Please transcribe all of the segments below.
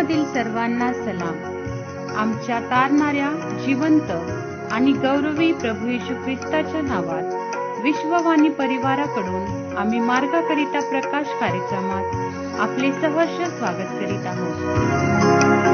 मधील सर्वांना सलाम। आमच्या तारणाऱ्या जिवंत आणि गौरवी प्रभू येशू ख्रिस्ताच्या नावात विश्ववाणी परिवाराकडून आम्ही मार्गाकरिता प्रकाश कार्यक्रमात आपले सहर्ष स्वागत करीत आहोत।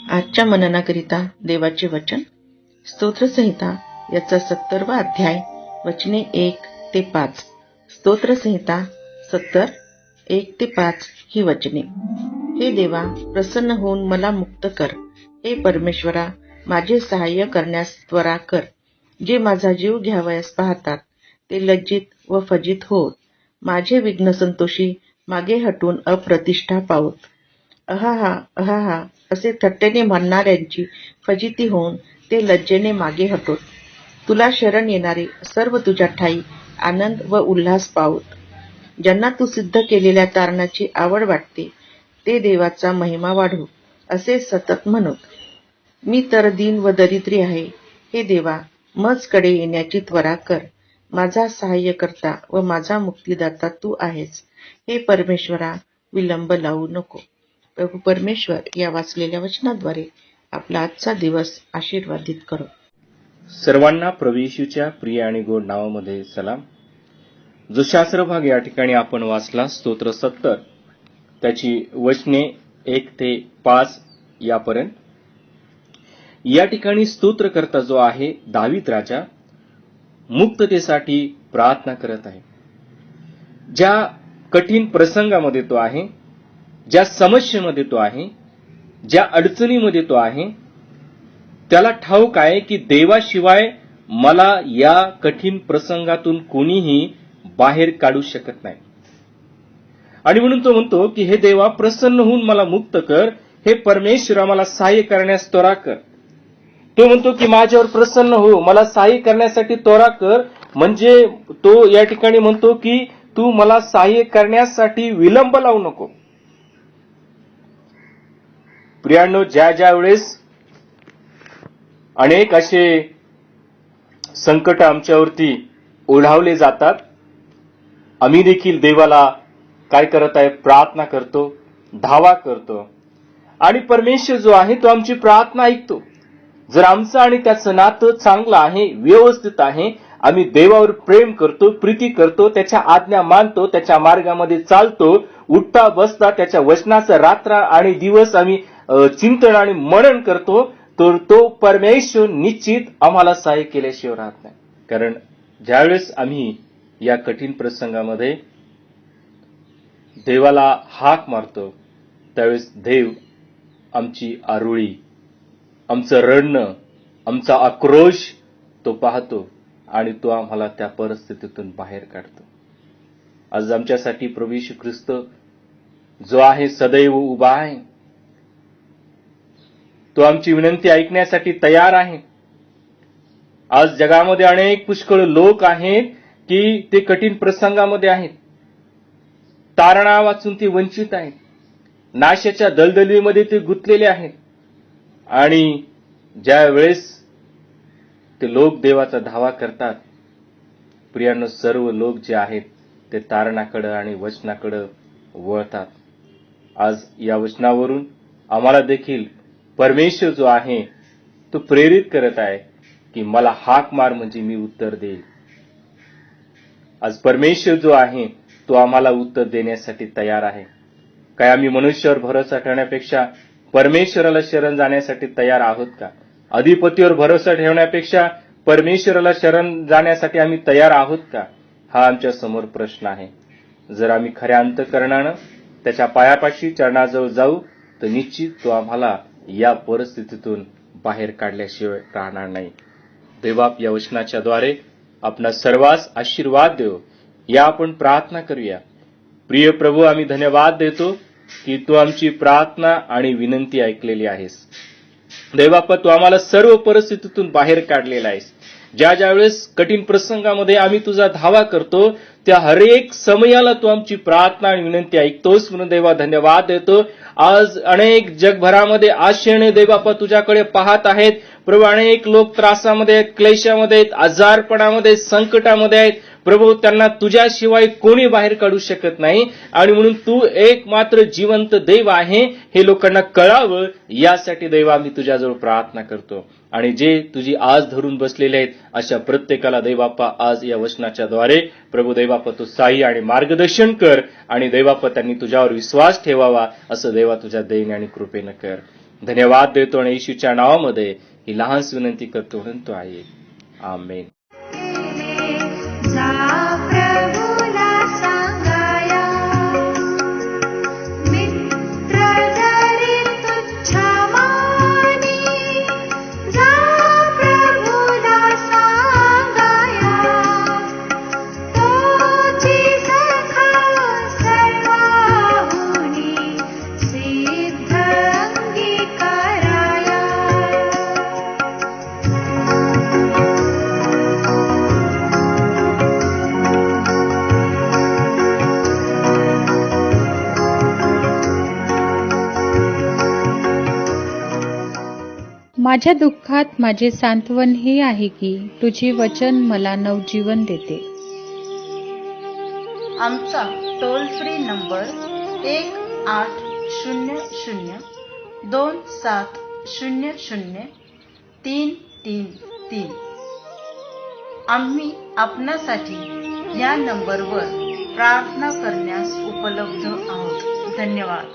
आजच्या मननाकरिता देवाचे वचन स्तोत्रसंहिता याचा 70वा अध्याय वचने 1 ते 5। स्तोत्रसंहिता 70 1 ते 5 ही वचने। हे देवा, प्रसन्न होऊन मला मुक्त कर। हे परमेश्वरा, माझे सहाय्य करण्यास त्वरा कर। जे माझा जीव घ्यावयास पाहतात ते लज्जित व फजित होत, माझे विघ्न संतोषी मागे हटून अप्रतिष्ठा पावत। अहाहा अहाहा असे थट्टेने म्हणणाऱ्यांची फजिती होऊन ते लज्जेने मागे हटोत। तुला शरण येणारे सर्व तुझ्या ठाई आनंद व उल्हास पावत। ज्यांना तू सिद्ध केलेल्या तारणाची आवड वाटते ते देवाचा महिमा वाढू असे सतत म्हणत। मी तर दीन व दरिद्री आहे। हे देवा, मजकडे येण्याची त्वरा कर। माझा सहाय्य करता व माझा मुक्तिदाता तू आहेस। हे परमेश्वरा, विलंब लावू नको। प्रभू परमेश्वर या वाचलेल्या वचनाद्वारे आपला आजचा दिवस आशीर्वादित करो। सर्वांना प्रभू येशूच्या प्रिय आणि गोड नावामध्ये सलाम। जो शास्त्र भाग या ठिकाणी आपण वाचला स्तोत्र 70 त्याची वचने 1 ते 5 यापर्यंत। या ठिकाणी स्तोत्रकर्ता जो आहे दावीद राजा मुक्ततेसाठी प्रार्थना करत आहे। ज्या कठीण प्रसंगामध्ये तो आहे, ज्या समस्येमध्ये तो आहे, ज्या अडचणीमध्ये तो आहे, त्याला ठाऊक आहे की देवाशिवाय मला या कठीण प्रसंगातून कोणीही बाहेर काढू शकत नाही। आणि म्हणून तो म्हणतो की हे देवा, प्रसन्न होऊन मला मुक्त कर। हे परमेश्वरा, मला सहाय्य करण्यास त्वरा कर। तो म्हणतो की माझ्यावर प्रसन्न हो, मला सहाय्य करण्यासाठी त्वरा कर। म्हणजे तो या ठिकाणी म्हणतो की तू मला सहाय्य करण्यासाठी विलंब लावू नको। प्रियांनो, ज्या वेळेस अनेक असे संकट आमच्यावरती ओढावले जातात, आम्ही देखील देवाला काय करत आहे? प्रार्थना करतो, धावा करतो आणि परमेश्वर जो आहे तो आमची प्रार्थना ऐकतो. जर आमचं आणि त्याचं नातं चांगलं आहे, व्यवस्थित आहे, आम्ही देवावर प्रेम करतो, प्रीती करतो, त्याच्या आज्ञा मानतो, त्याच्या मार्गामध्ये चालतो, उठता बसता त्याच्या वचनाचं रात्र आणि दिवस आम्ही चिंतन आणि मनन करतो, तर तो परमेश्वर निश्चित आम्हाला सहाय्य केल्याशिवाय राहत नाही. कारण ज्यावेळेस आम्ही या कठीण प्रसंगामध्ये देवाला हाक मारतो, त्यावेळेस देव आमची आरोळी, आमचं रडणं, आमचा आक्रोश तो पाहतो आणि तो आम्हाला त्या परिस्थितीतून बाहेर काढतो. आज आमच्यासाठी प्रभू येशू ख्रिस्त जो आहे सदैव उभा आहे. तो आमची विनंती ऐकण्यासाठी तयार आहे. आज जगामध्ये अनेक पुष्कळ लोक आहेत की ते कठीण प्रसंगामध्ये आहेत, तारणा वाचून ते वंचित आहेत, नाशाच्या दलदलीमध्ये ते गुंतलेले आहेत. आणि ज्या वेळेस ते लोक देवाचा धावा करतात, प्रियांनो, सर्व लोक जे आहेत ते तारणाकडे आणि वचनाकडे वळतात. आज या वचनावरून आम्हाला देखील परमेश्वर जो आहे तो प्रेरित करत आहे की मला हाक मार म्हणजे मी उत्तर देईल. आज परमेश्वर जो आहे तो आम्हाला उत्तर देण्यासाठी तयार आहे. काय आम्ही मनुष्यावर भरोसा ठेवण्यापेक्षा परमेश्वराला शरण जाण्यासाठी तयार आहोत का? अधिपतीवर भरोसा ठेवण्यापेक्षा परमेश्वराला शरण जाण्यासाठी आम्ही तयार आहोत का? हा आमच्या समोर प्रश्न आहे. जर आम्ही खऱ्या अंतःकरणानं त्याच्या पायापाशी चरणाजवळ जाऊ तर निश्चित तो आम्हाला या परिस्थितीतून बाहेर काढल्याशिवाय राहणार नाही. देवबाप या वचनाच्याद्वारे आपणा सर्वांस आशीर्वाद देव. या आपण प्रार्थना करूया. प्रिय प्रभू, आम्ही धन्यवाद देतो की तू आमची प्रार्थना आणि विनंती ऐकलेली आहेस. देवबापा, तू आम्हाला सर्व परिस्थितीतून बाहेर काढलेला आहेस. ज्या वेळेस कठीण प्रसंगामध्ये आम्ही तुझा धावा करतो त्या हरेक समयाला तू आमची प्रार्थना आणि विनंती ऐकतोस म्हणून देवा धन्यवाद देतो. आज अनेक जगभरामध्ये आशेने देवबापा तुझ्याकडे पाहत आहेत. प्रभू, अनेक लोक त्रासामध्ये आहेत, क्लेशामध्ये आहेत, आजारपणामध्ये, संकटामध्ये आहेत. प्रभू, त्यांना तुझ्याशिवाय कोणी बाहेर काढू शकत नाही आणि म्हणून तू एक मात्र जिवंत देव आहे हे लोकांना कळावं यासाठी देवा आम्ही तुझ्याजवळ प्रार्थना करतो. आणि जे तुझी आज धरून बसलेले आहेत अशा प्रत्येकाला देवबापा आज या वचनाच्याद्वारे प्रभू देवबापा तू साई आणि मार्गदर्शन कर आणि देवबापा त्यांनी तुझ्यावर विश्वास ठेवावा असं देवा तुझ्या दयेने आणि कृपेनं कर. धन्यवाद देतो आणि येशूच्या नावामध्ये ही लहानशी विनंती करतो म्हणून तो आहे. आमेन. प्रभूला सांगाया मित्र जरी तुच्छ मानी, जा प्रभूला सांगाया तोची सखा सर्वाहुनी सिद्ध अंगीकाराया. माझ्या दुःखात माझे सांत्वन हे आहे की तुझे वचन मला नवजीवन देते. आमचा टोल फ्री नंबर 1800-2700-333. आम्ही आपणासाठी या नंबरवर प्रार्थना करण्यास उपलब्ध आहोत. धन्यवाद.